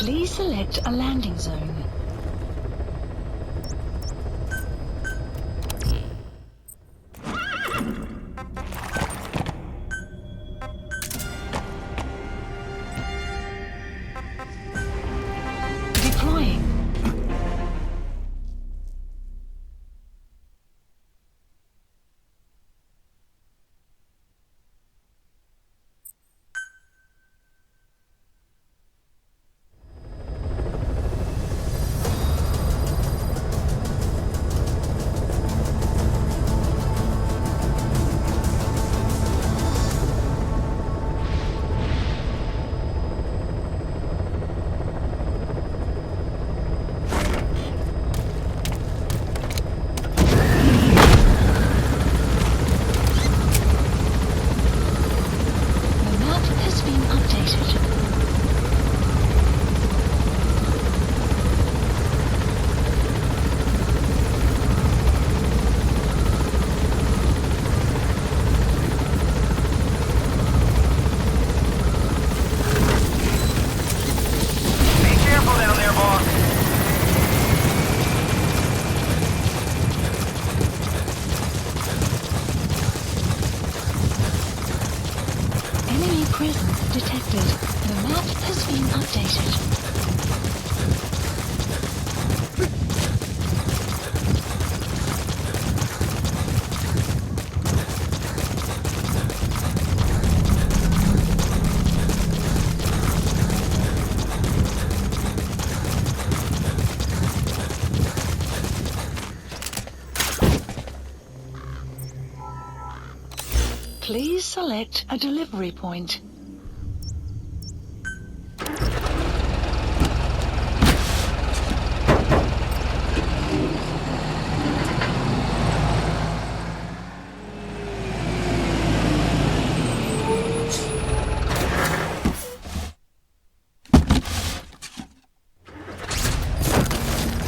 Please select a landing zone. Deploying. Presence detected. The map has been updated. Please select a delivery point.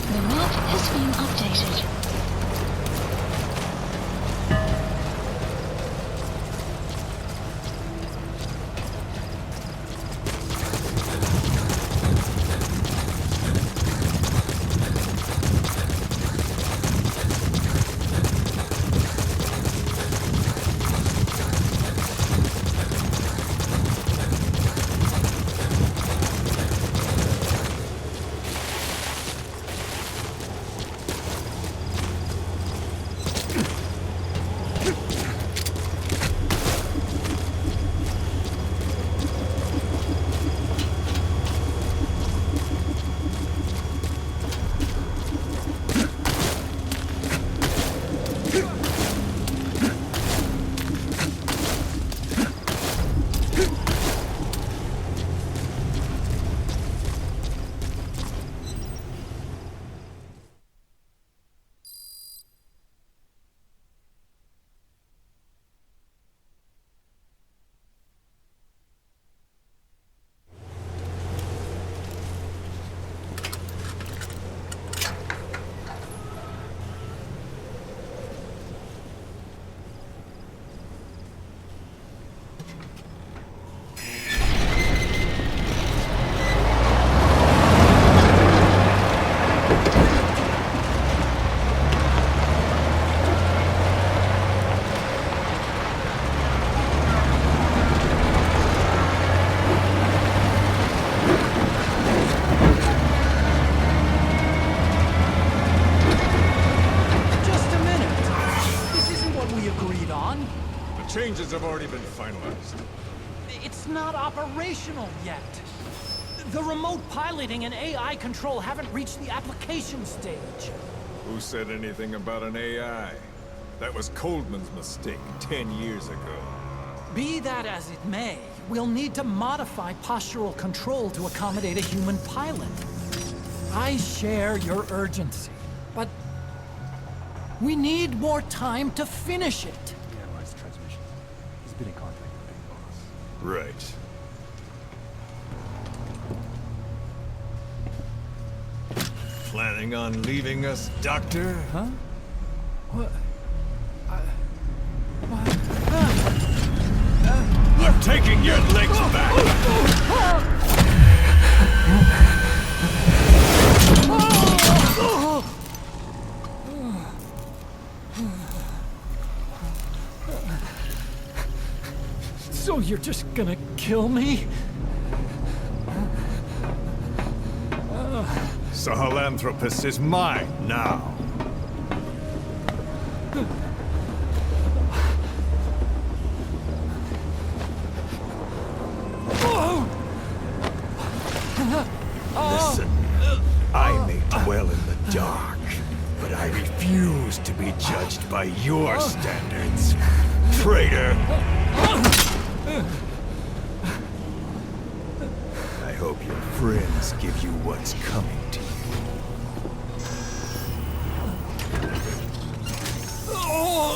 The map has been updated. Changes have already been finalized. It's not operational yet. The remote piloting and AI control haven't reached the application stage. Who said anything about an AI? That was Coldman's mistake 10 years ago. Be that as it may, we'll need to modify postural control to accommodate a human pilot. I share your urgency, but we need more time to finish it. Analyze transmission. He's been in contact with the big boss. Right. Planning on leaving us, Doctor? Huh? What? I'm taking your legs back! So you're just gonna kill me? Sahelanthropus is mine now. Listen, I may dwell in the dark, but I refuse to be judged by your standards, traitor! I hope your friends give you what's coming to you.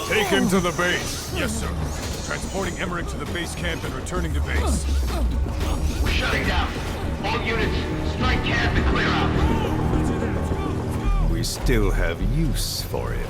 Take him to the base. Yes, sir. Transporting Emmerich to the base camp and returning to base. We're shutting down. All units, strike camp and clear out. We still have use for him.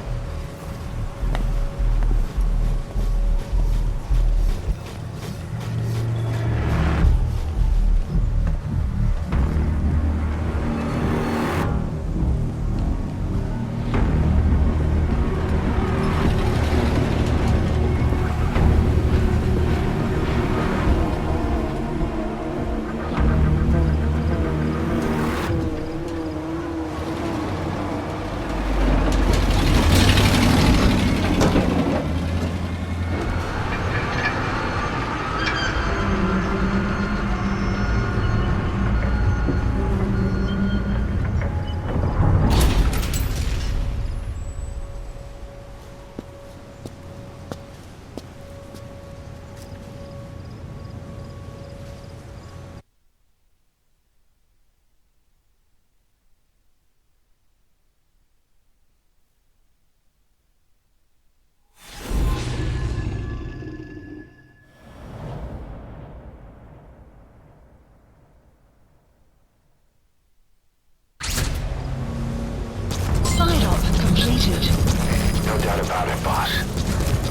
No doubt about it, boss.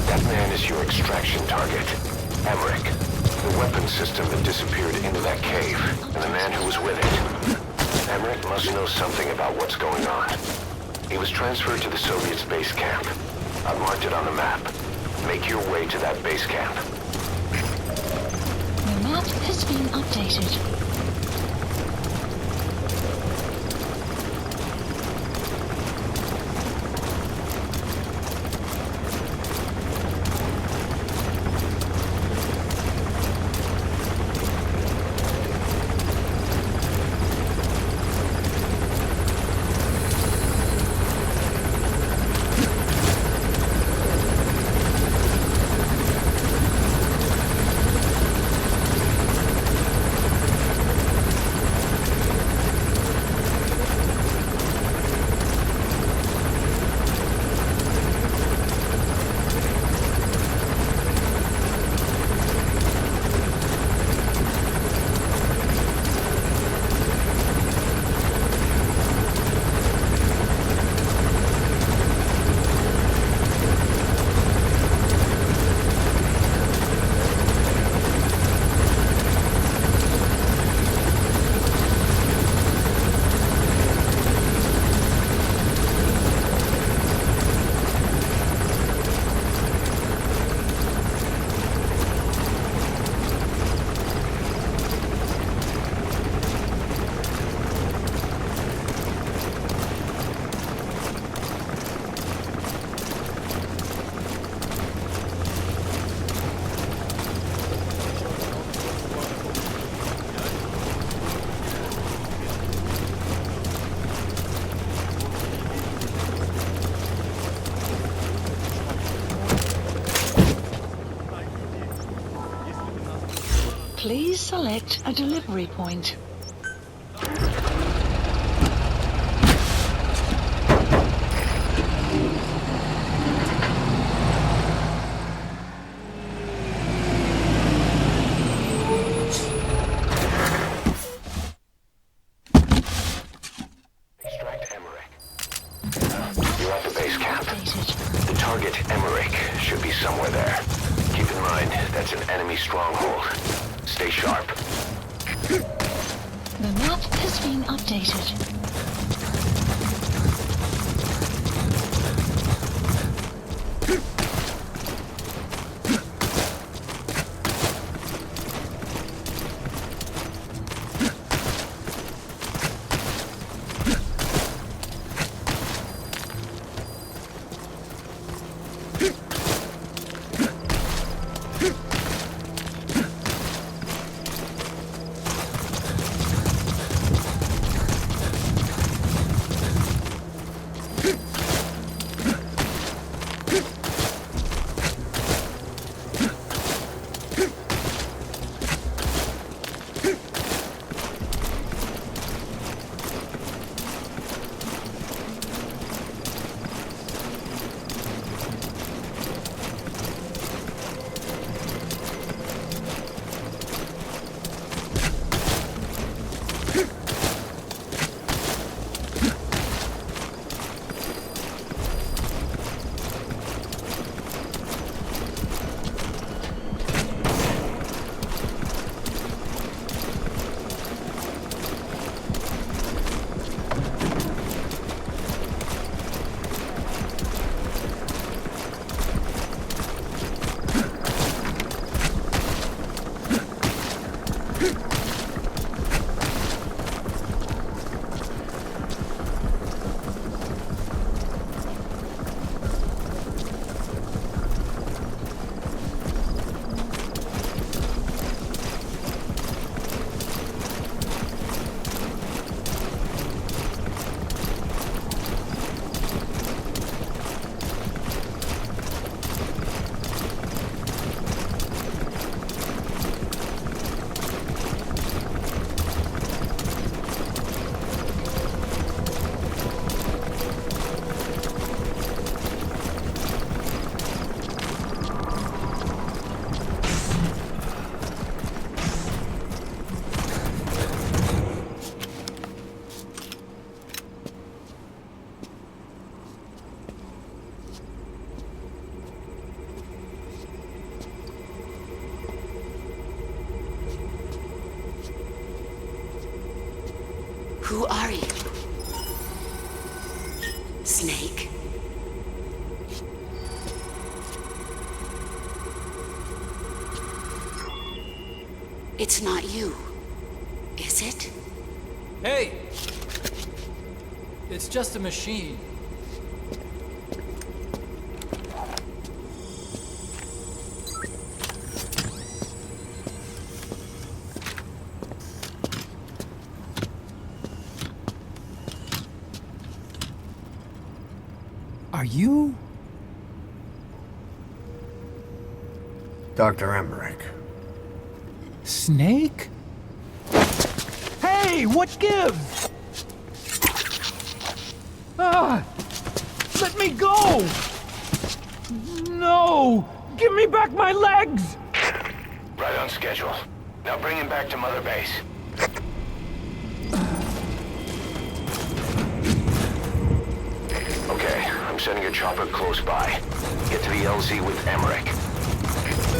That man is your extraction target. Emmerich. The weapon system that disappeared into that cave, and the man who was with it. Emmerich must know something about what's going on. He was transferred to the Soviet base camp. I've marked it on the map. Make your way to that base camp. The map has been updated. Please select a delivery point. Extract Emmerich. You're at the base camp. The target, Emmerich, should be somewhere there. Keep in mind, that's an enemy stronghold. Stay sharp. The map has been updated. Who are you? Snake? It's not you, is it? Hey! It's just a machine. Are you? Dr. Emmerich. Snake? Hey, what gives? Ah! Let me go! No! Give me back my legs! Right on schedule. Now bring him back to Mother Base. Okay, I'm sending a chopper close by. Get to the LZ with Emmerich.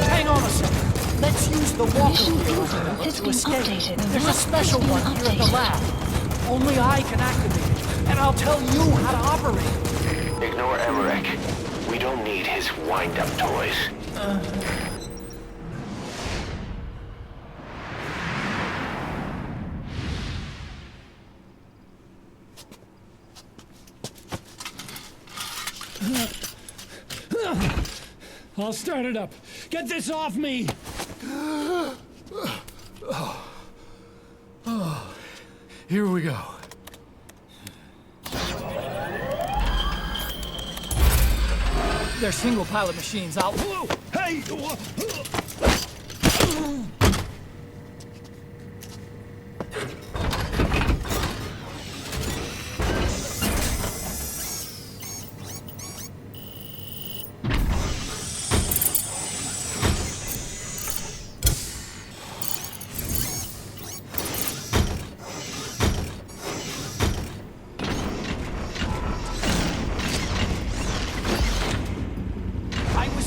Hang on a second. Let's use the walker Mission wheel info has to been escape. updated. The There's a map special has one been here at the updated. lab. Only I can activate it, and I'll tell you how to operate. Ignore Emmerich. We don't need his wind-up toys. I'll start it up. Get this off me! Here we go. They're single-pilot machines. I'll... Whoa! Hey!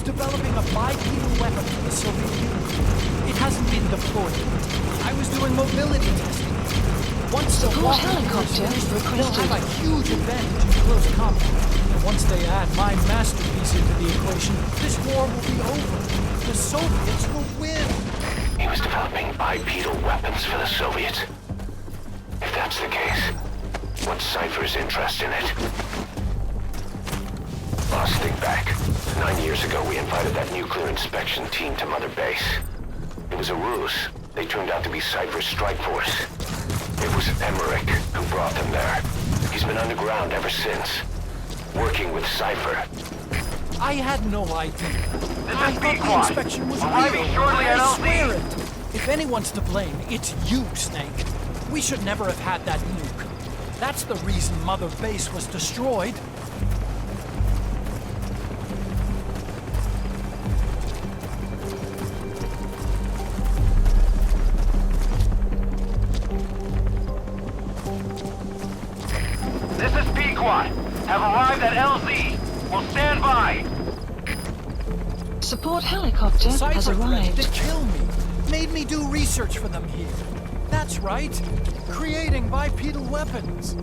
developing a bipedal weapon for the Soviet Union. It hasn't been deployed yet. I was doing mobility testing. Once the Support walker helicopter is finished, they'll requested. have a huge advantage in close combat. And once they add my masterpiece into the equation, this war will be over. The Soviets will win. He was developing bipedal weapons for the Soviets. If that's the case, what's Cypher's interest in it? Boss, think back. 9 years ago, we invited that nuclear inspection team to Mother Base. It was a ruse. They turned out to be Cypher's strike force. It was Emmerich who brought them there. He's been underground ever since, working with Cypher. I had no idea. I is thought the Pequod. inspection was Arriving real. shortly at I LZ. swear it. If anyone's to blame, it's you, Snake. We should never have had that nuke. That's the reason Mother Base was destroyed. This is Pequod. Have arrived at LZ. Will stand by. Support helicopter has Cypher threatened arrived. to kill me. Made me do research for them here. That's right. Creating bipedal weapons.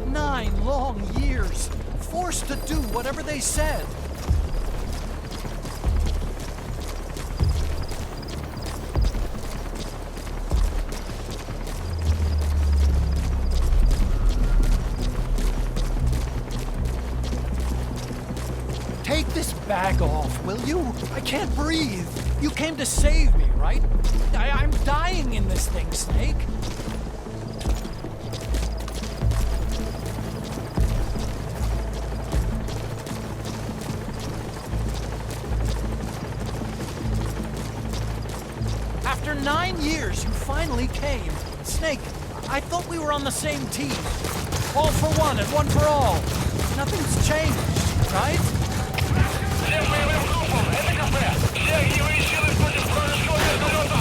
9 long years. Forced to do whatever they said. Take this bag off, will you? I can't breathe. You came to save me, right? I'm dying in this thing, Snake. After 9 years, you finally came. Snake, I thought we were on the same team. All for one and one for all. Nothing's changed, right? Всем боевым группам, это кафе. Все огневые силы против вражеского вертолета.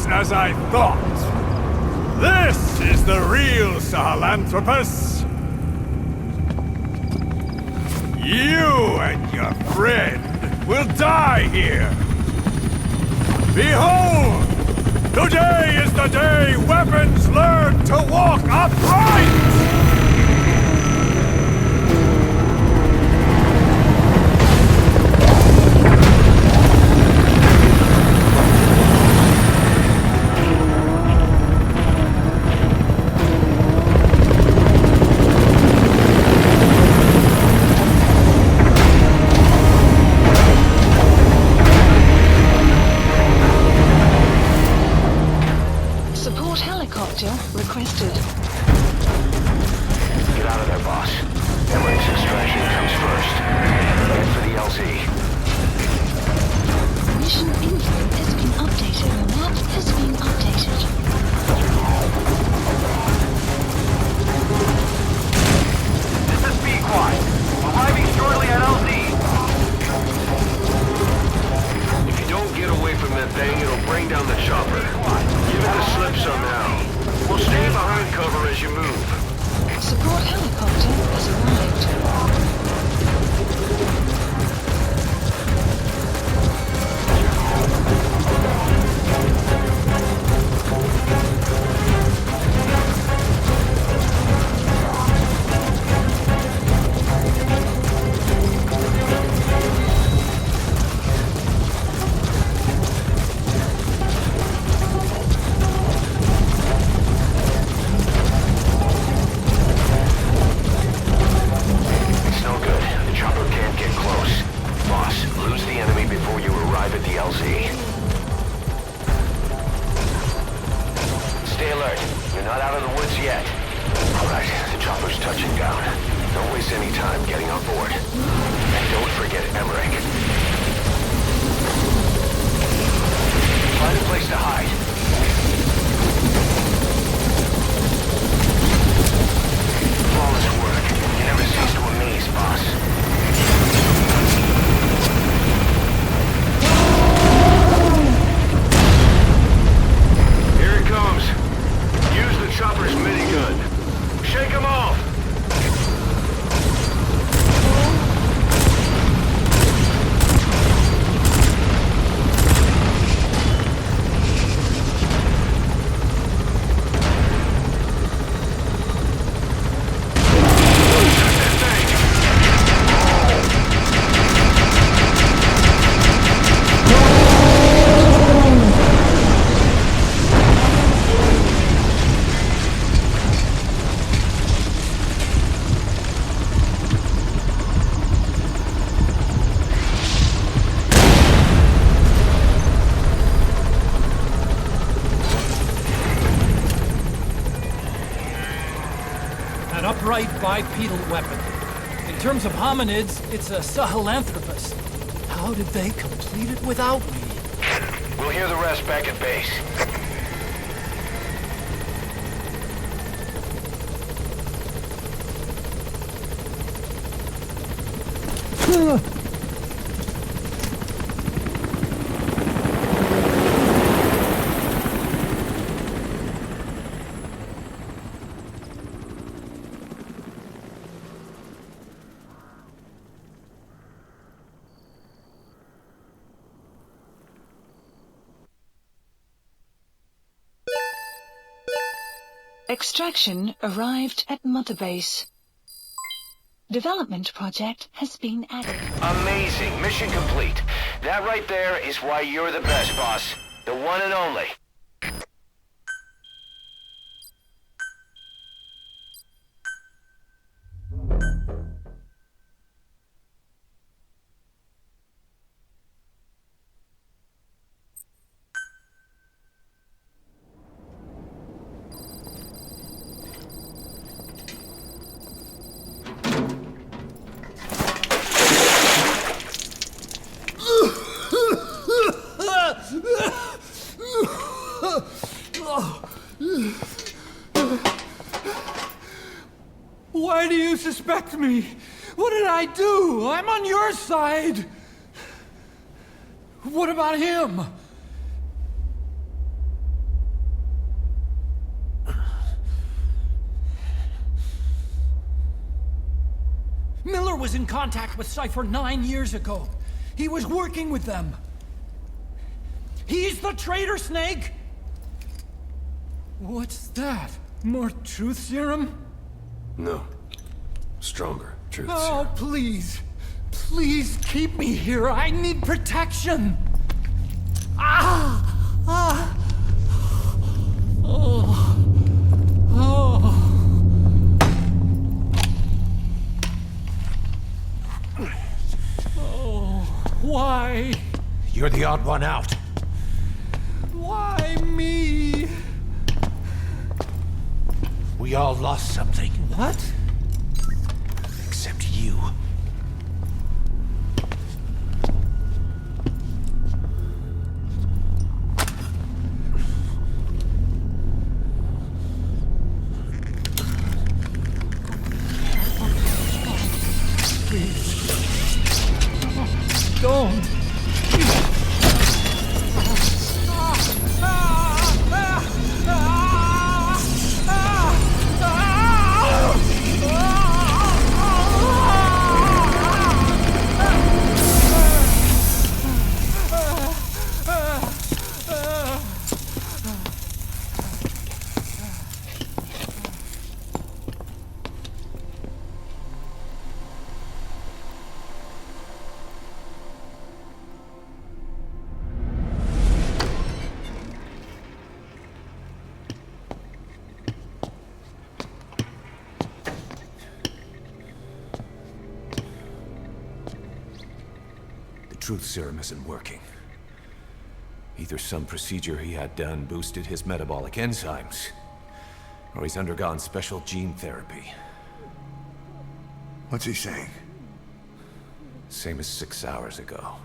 As I thought. This is the real Sahelanthropus. You and your friend will die here. Behold! Today is the day weapons learn to walk upright! Support helicopter requested. time getting on board. And don't forget Emmerich. Find a place to hide. Flawless work. You never cease to amaze, boss. Here it comes. Use the chopper's minigun. Shake them off! Upright bipedal weapon. In terms of hominids, it's a sahelanthropus. How did they complete it without me? We'll hear the rest back at base. Extraction arrived at Mother Base. Development project has been added. Amazing. Mission complete. That right there is why you're the best, boss. The one and only. Why do you suspect me? What did I do? I'm on your side. What about him? Miller was in contact with Cypher 9 years ago. He was working with them. He's the traitor, Snake! What's that? More truth serum? No. Stronger truth Oh, serum. please. Please keep me here. I need protection. Ah! Ah! Oh. Oh. Oh. Why? You're the odd one out. Why me? We all lost something. What? Except you. Please. Don't. Truth serum isn't working. Either some procedure he had done boosted his metabolic enzymes, or he's undergone special gene therapy. What's he saying? Same as 6 hours ago.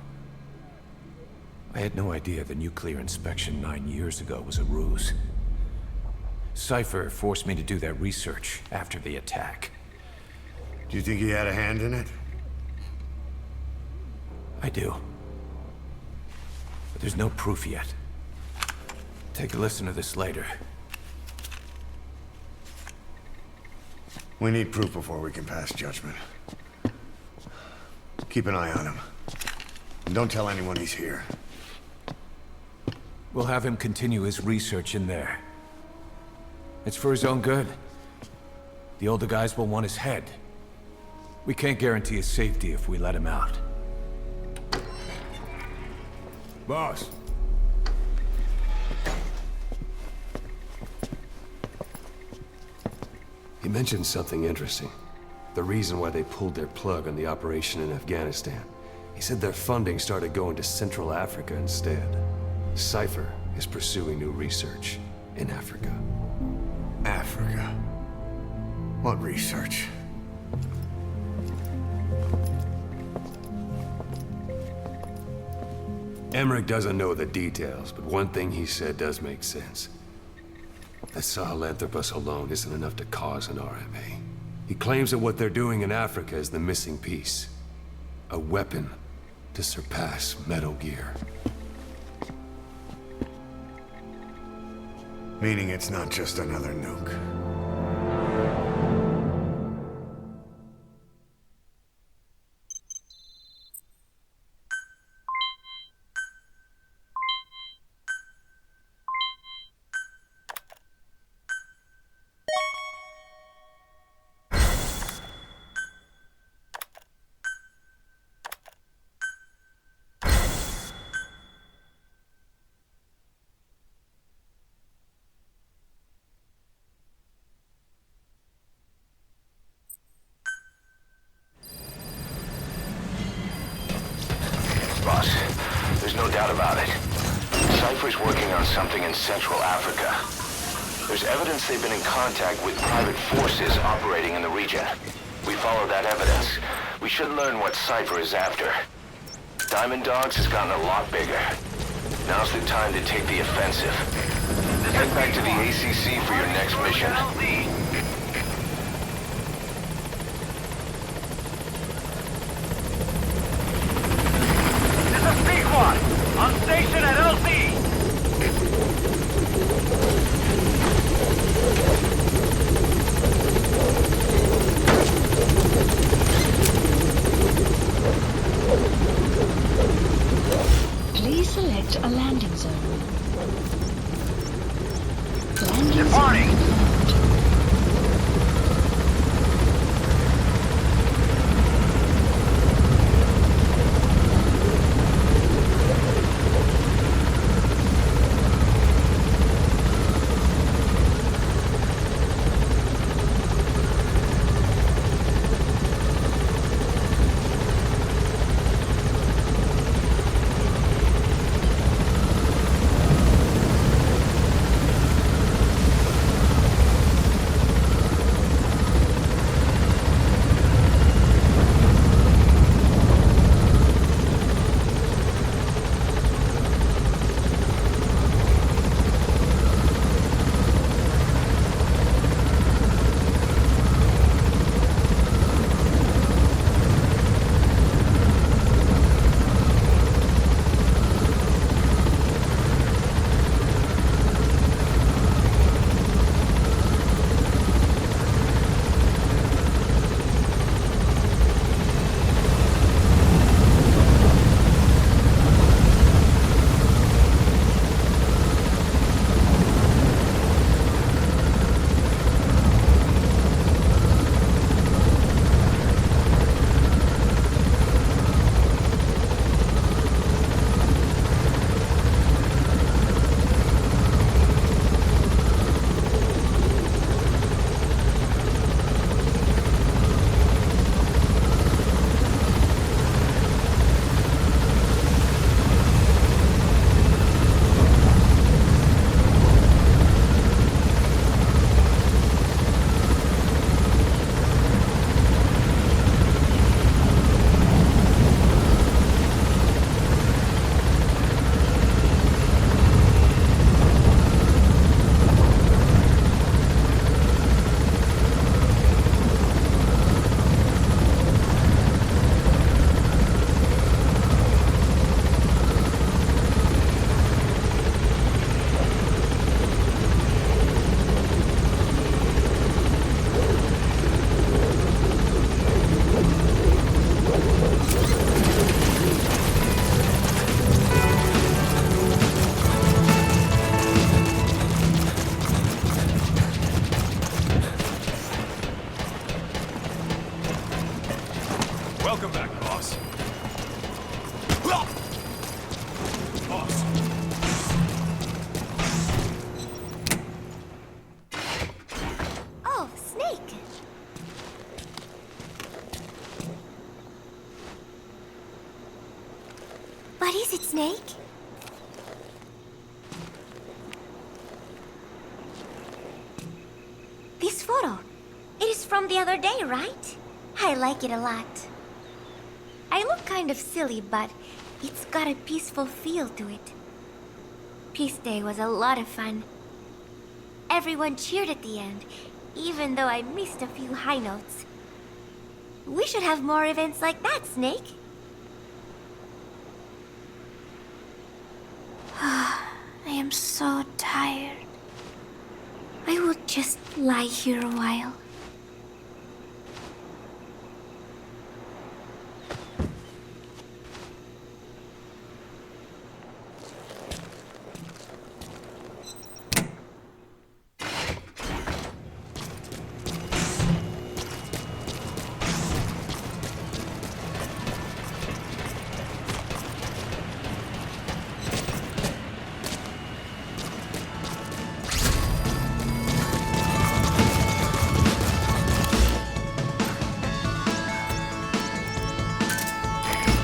I had no idea the nuclear inspection 9 years ago was a ruse. Cypher forced me to do that research after the attack. Do you think he had a hand in it? I do. But there's no proof yet. Take a listen to this later. We need proof before we can pass judgment. Keep an eye on him. And don't tell anyone he's here. We'll have him continue his research in there. It's for his own good. The older guys will want his head. We can't guarantee his safety if we let him out. Boss. He mentioned something interesting. The reason why they pulled their plug on the operation in Afghanistan. He said their funding started going to Central Africa instead. Cypher is pursuing new research in Africa. Africa. What research? Emmerich doesn't know the details, but one thing he said does make sense. That Sahelanthropus alone isn't enough to cause an RMA. He claims that what they're doing in Africa is the missing piece. A weapon to surpass Metal Gear. Meaning it's not just another nuke. Boss, there's no doubt about it. Cypher's working on something in Central Africa. There's evidence they've been in contact with private forces operating in the region. We follow that evidence. We should learn what Cypher is after. Diamond Dogs has gotten a lot bigger. Now's the time to take the offensive. Head back to the ACC for your next mission. This is P1, on station at LZ. Please select a landing zone. Landing Departing. zone confirmed. Welcome back, boss. Boss. Oh, Snake! What is it, Snake? This photo. It is from the other day, right? I like it a lot. I look kind of silly, but it's got a peaceful feel to it. Peace Day was a lot of fun. Everyone cheered at the end, even though I missed a few high notes. We should have more events like that, Snake. I am so tired. I will just lie here a while.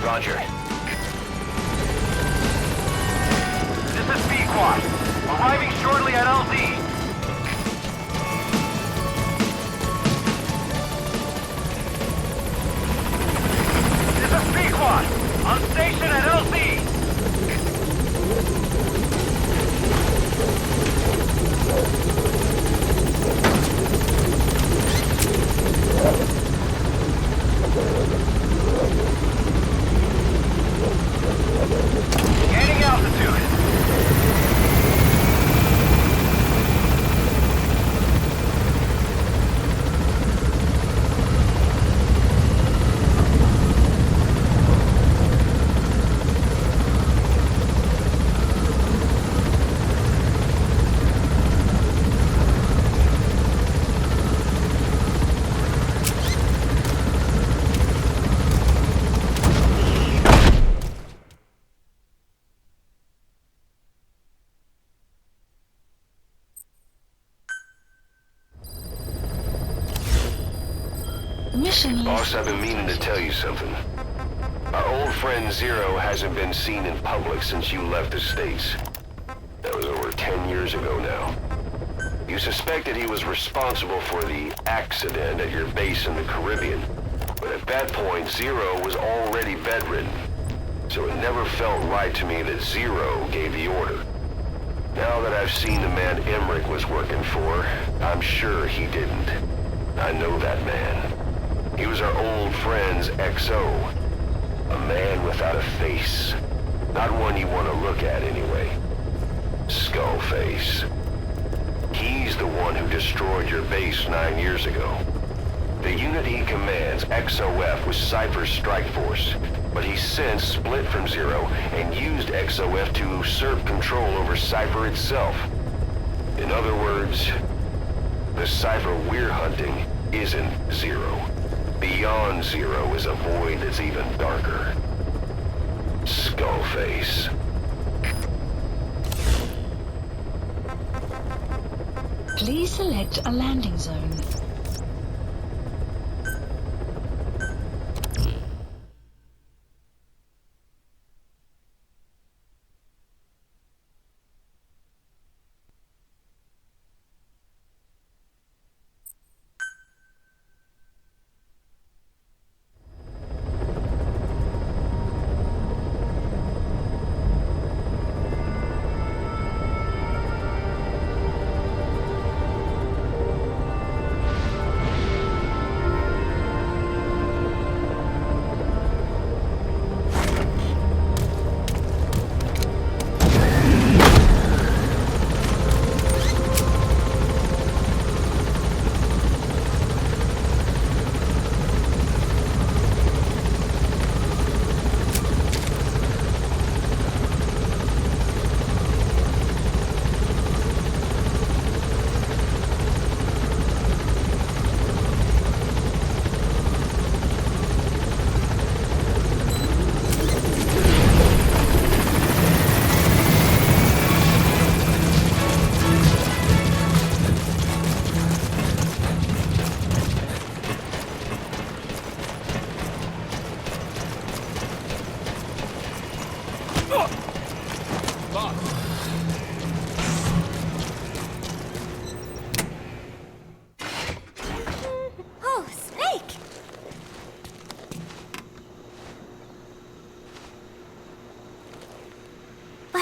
Roger. This is B-Quad. Arriving shortly at LZ. This is B-Quad. On station at LZ. Gaining altitude. Mission Boss, list. I've been meaning to tell you something. Our old friend Zero hasn't been seen in public since you left the States. That was over 10 years ago now. You suspected he was responsible for the accident at your base in the Caribbean. But at that point, Zero was already bedridden. So it never felt right to me that Zero gave the order. Now that I've seen the man Emmerich was working for, I'm sure he didn't. I know that man. He was our old friend's XO. A man without a face. Not one you want to look at anyway. Skullface. He's the one who destroyed your base 9 years ago. The unit he commands, XOF, was Cypher's strike force. But he's since split from Zero and used XOF to usurp control over Cypher itself. In other words, the Cypher we're hunting isn't Zero. Beyond Zero is a void that's even darker. Skullface. Please select a landing zone.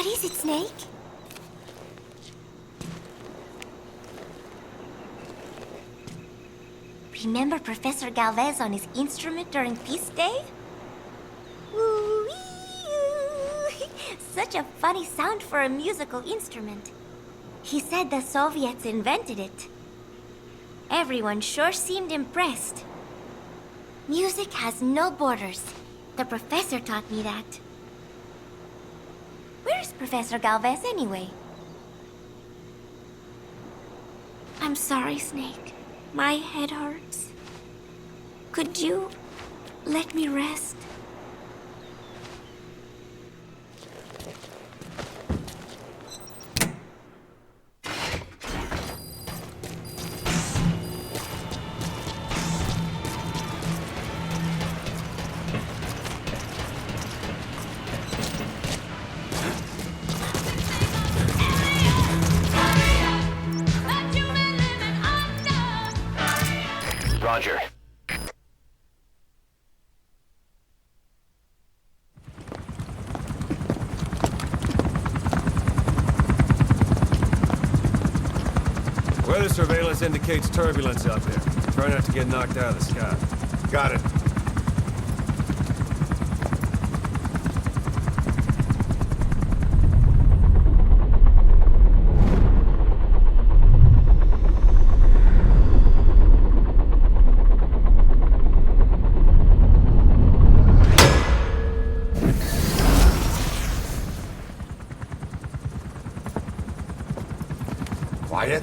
What is it, Snake? Remember Professor Galvez on his instrument during Peace Day? Woo-wee-oo. Such a funny sound for a musical instrument. He said the Soviets invented it. Everyone sure seemed impressed. Music has no borders. The professor taught me that. Where's Professor Galvez anyway? I'm sorry, Snake. My head hurts. Could you let me rest? Roger. Weather surveillance indicates turbulence out there. Try not to get knocked out of the sky. Got it. Quiet?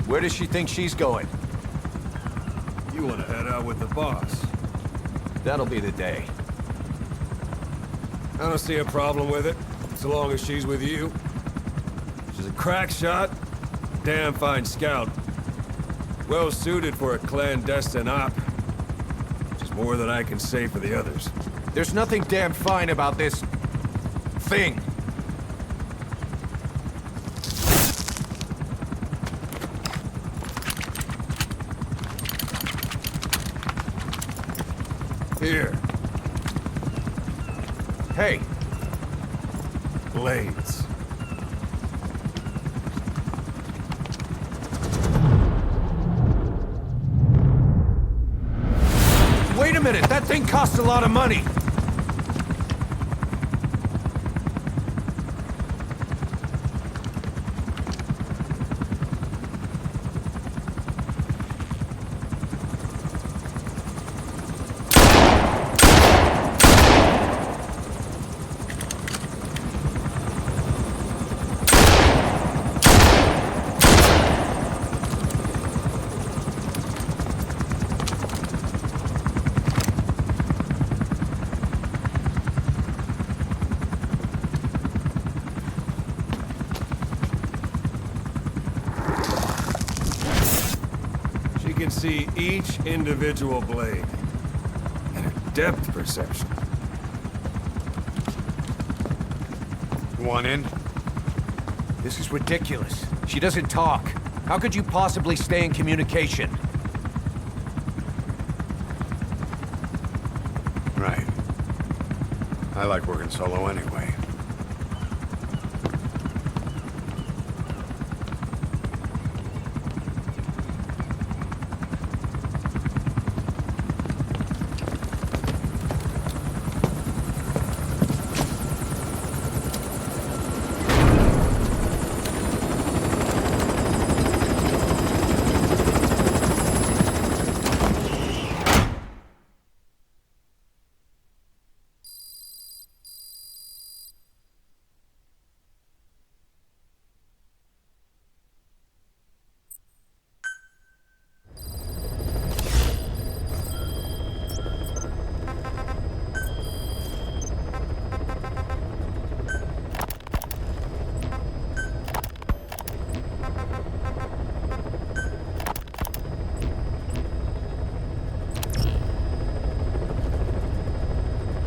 Where does she think she's going? You want to head out with the boss? That'll be the day. I don't see a problem with it, so long as she's with you. She's a crack shot, damn fine scout. Well suited for a clandestine op. Which is more than I can say for the others. There's nothing damn fine about this... thing. Here. Hey, Blades. wait a minute! That thing costs a lot of money! Can see each individual blade and a depth perception. Want in? This is ridiculous. She doesn't talk. How could you possibly stay in communication? Right. I like working solo anyway.